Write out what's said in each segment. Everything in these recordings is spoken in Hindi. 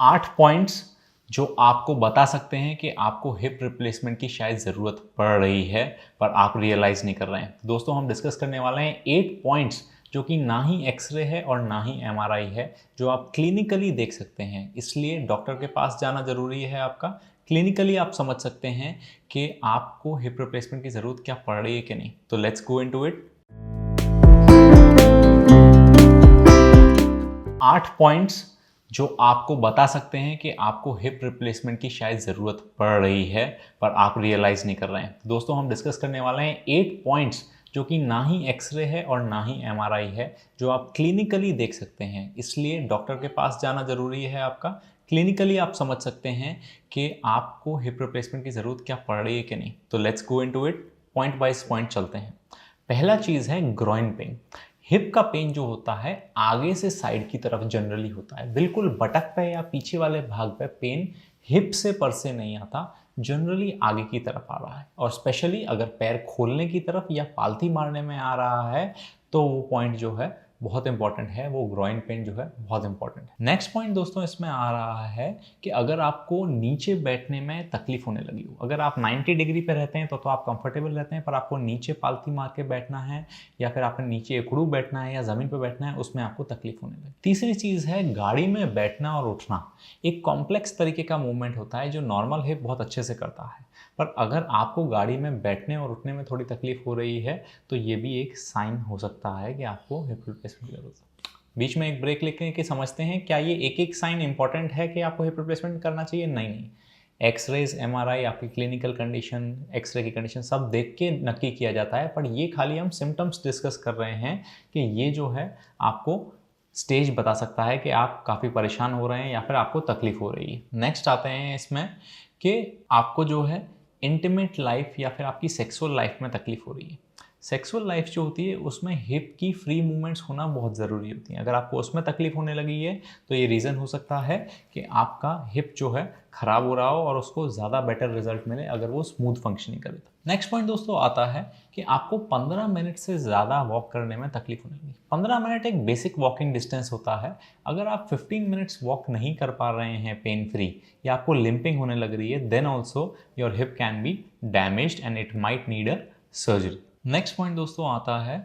8 पॉइंट्स जो आपको बता सकते हैं कि आपको हिप रिप्लेसमेंट की शायद ज़रूरत पड़ रही है पर आप रियलाइज़ नहीं कर रहे हैं। दोस्तों हम डिस्कस करने वाले हैं 8 पॉइंट्स जो कि ना ही एक्सरे है और ना ही एमआरआई है, जो आप क्लिनिकली देख सकते हैं। इसलिए डॉक्टर के पास जाना ज़रूरी है आपका। क्लिनिकली आप समझ सकते हैं कि आपको हिप रिप्लेसमेंट की ज़रूरत क्या पड़ रही है कि नहीं। तो let's go into it. 8 points जो आपको बता सकते हैं कि आपको हिप रिप्लेसमेंट की शायद ज़रूरत पड़ रही है पर आप रियलाइज़ नहीं कर रहे हैं। दोस्तों हम डिस्कस करने वाले हैं 8 पॉइंट्स जो कि ना ही एक्सरे है और ना ही एमआरआई है, जो आप क्लिनिकली देख सकते हैं। इसलिए डॉक्टर के पास जाना ज़रूरी है आपका। क्लिनिकली आप समझ सकते हैं कि आपको हिप रिप्लेसमेंट की ज़रूरत क्या पड़ रही है कि नहीं। तो let's go into it, point by point चलते हैं। पहला चीज़ है ग्रॉइन पेन। हिप का पेन जो होता है आगे से साइड की तरफ जनरली होता है। बिल्कुल बटक पे या पीछे वाले भाग पे पेन हिप से पर से नहीं आता, जनरली आगे की तरफ आ रहा है। और स्पेशली अगर पैर खोलने की तरफ या पालथी मारने में आ रहा है तो वो पॉइंट जो है बहुत इंपॉर्टेंट है, वो ग्रॉइन पेन जो है बहुत इंपॉर्टेंट है। नेक्स्ट पॉइंट दोस्तों इसमें आ रहा है कि अगर आपको नीचे बैठने में तकलीफ होने लगी हो, अगर आप 90 डिग्री पे रहते हैं तो आप कंफर्टेबल रहते हैं, पर आपको नीचे पालथी मार के बैठना है या फिर आपने नीचे एकड़ू बैठना है या ज़मीन पर बैठना है, उसमें आपको तकलीफ होने लगी। तीसरी चीज़ है गाड़ी में बैठना और उठना। एक कॉम्प्लेक्स तरीके का मूवमेंट होता है जो नॉर्मल हिप बहुत अच्छे से करता है, पर अगर आपको गाड़ी में बैठने और उठने में थोड़ी तकलीफ हो रही है तो ये भी एक साइन हो सकता है कि आपको हिप रिप्लेसमेंट की जरूरत है। बीच में एक ब्रेक लेके कि समझते हैं क्या ये एक एक साइन इंपॉर्टेंट है कि आपको हिप रिप्लेसमेंट करना चाहिए। नहीं नहीं, एक्सरेज एमआरआई आपकी क्लिनिकल कंडीशन, एक्सरे की कंडीशन सब देख के नक्की किया जाता है, पर ये खाली हम सिम्टम्स डिस्कस कर रहे हैं कि ये जो है आपको स्टेज बता सकता है कि आप काफ़ी परेशान हो रहे हैं या फिर आपको तकलीफ हो रही है। नेक्स्ट आते हैं इसमें कि आपको जो है इंटीमेट लाइफ या फिर आपकी सेक्सुअल लाइफ में तकलीफ हो रही है। सेक्सुअल लाइफ जो होती है उसमें हिप की फ्री मूवमेंट्स होना बहुत ज़रूरी होती हैं। अगर आपको उसमें तकलीफ होने लगी है तो ये रीज़न हो सकता है कि आपका हिप जो है ख़राब हो रहा हो और उसको ज़्यादा बेटर रिजल्ट मिले अगर वो स्मूथ फंक्शनिंग करे तो। नेक्स्ट पॉइंट दोस्तों आता है कि आपको 15 मिनट से ज़्यादा वॉक करने में तकलीफ होने लगी। 15 मिनट एक बेसिक वॉकिंग डिस्टेंस होता है। अगर आप 15 मिनट्स वॉक नहीं कर पा रहे हैं पेन फ्री या आपको लिंपिंग होने लग रही है, then also your hip can be damaged and it might need a surgery. Next point दोस्तों आता है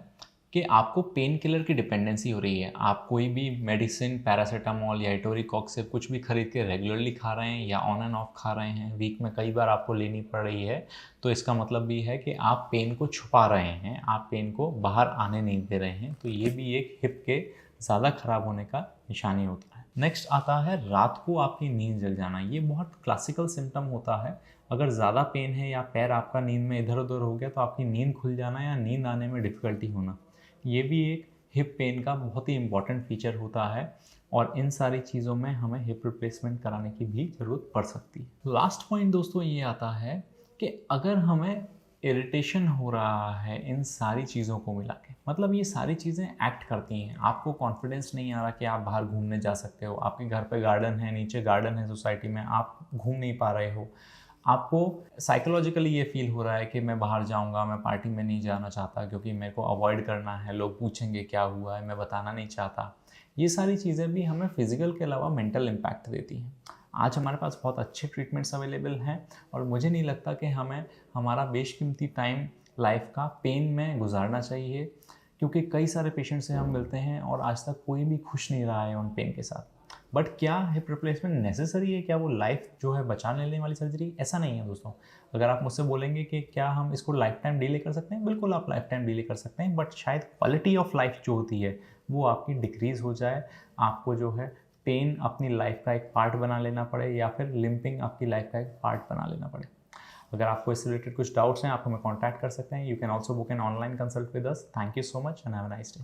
कि आपको पेन किलर की डिपेंडेंसी हो रही है। आप कोई भी मेडिसिन, पैरासीटामोल या एटोरिकॉक से कुछ भी खरीद के रेगुलरली खा रहे हैं या ऑन एंड ऑफ खा रहे हैं, वीक में कई बार आपको लेनी पड़ रही है, तो इसका मतलब भी है कि आप पेन को छुपा रहे हैं, आप पेन को बाहर आने नहीं दे रहे हैं। तो ये भी एक हिप के ज़्यादा खराब होने का निशानी होता है। नेक्स्ट आता है रात को आपकी नींद जल जाना। ये बहुत क्लासिकल सिम्टम होता है। अगर ज़्यादा पेन है या पैर आपका नींद में इधर उधर हो गया तो आपकी नींद खुल जाना या नींद आने में डिफ़िकल्टी होना, ये भी एक हिप पेन का बहुत ही इंपॉर्टेंट फीचर होता है। और इन सारी चीज़ों में हमें हिप रिप्लेसमेंट कराने की भी ज़रूरत पड़ सकती है। लास्ट पॉइंट दोस्तों ये आता है कि अगर हमें इरिटेशन हो रहा है इन सारी चीज़ों को मिला के, मतलब ये सारी चीज़ें एक्ट करती हैं, आपको कॉन्फिडेंस नहीं आ रहा कि आप बाहर घूमने जा सकते हो, आपके घर पे गार्डन है, नीचे गार्डन है सोसाइटी में, आप घूम नहीं पा रहे हो, आपको साइकोलॉजिकली ये फील हो रहा है कि मैं बाहर जाऊंगा, मैं पार्टी में नहीं जाना चाहता क्योंकि मेरे को अवॉइड करना है, लोग पूछेंगे क्या हुआ है, मैं बताना नहीं चाहता। ये सारी चीज़ें भी हमें फिजिकल के अलावा मेंटल इम्पैक्ट देती हैं। आज हमारे पास बहुत अच्छे ट्रीटमेंट्स अवेलेबल हैं और मुझे नहीं लगता कि हमें हमारा बेशकीमती टाइम लाइफ का पेन में गुजारना चाहिए, क्योंकि कई सारे पेशेंट से हम मिलते हैं और आज तक कोई भी खुश नहीं रहा है उन पेन के साथ। बट क्या हिप रिप्लेसमेंट नेसेसरी है? क्या वो लाइफ जो है बचा लेने वाली सर्जरी? ऐसा नहीं है दोस्तों। अगर आप मुझसे बोलेंगे कि क्या हम इसको लाइफ टाइम डिले कर सकते हैं, बिल्कुल आप लाइफ टाइम डिले कर सकते हैं, बट शायद क्वालिटी ऑफ लाइफ जो होती है वो आपकी डिक्रीज़ हो जाए, आपको जो है पेन अपनी लाइफ का एक पार्ट बना लेना पड़े या फिर लिंपिंग आपकी लाइफ का एक पार्ट बना लेना पड़े। अगर आपको इससे रिलेटेड कुछ डाउट्स हैं आप हमें कॉन्टैक्ट कर सकते हैं। You can also book an online consult with us. Thank you so much and have a nice day.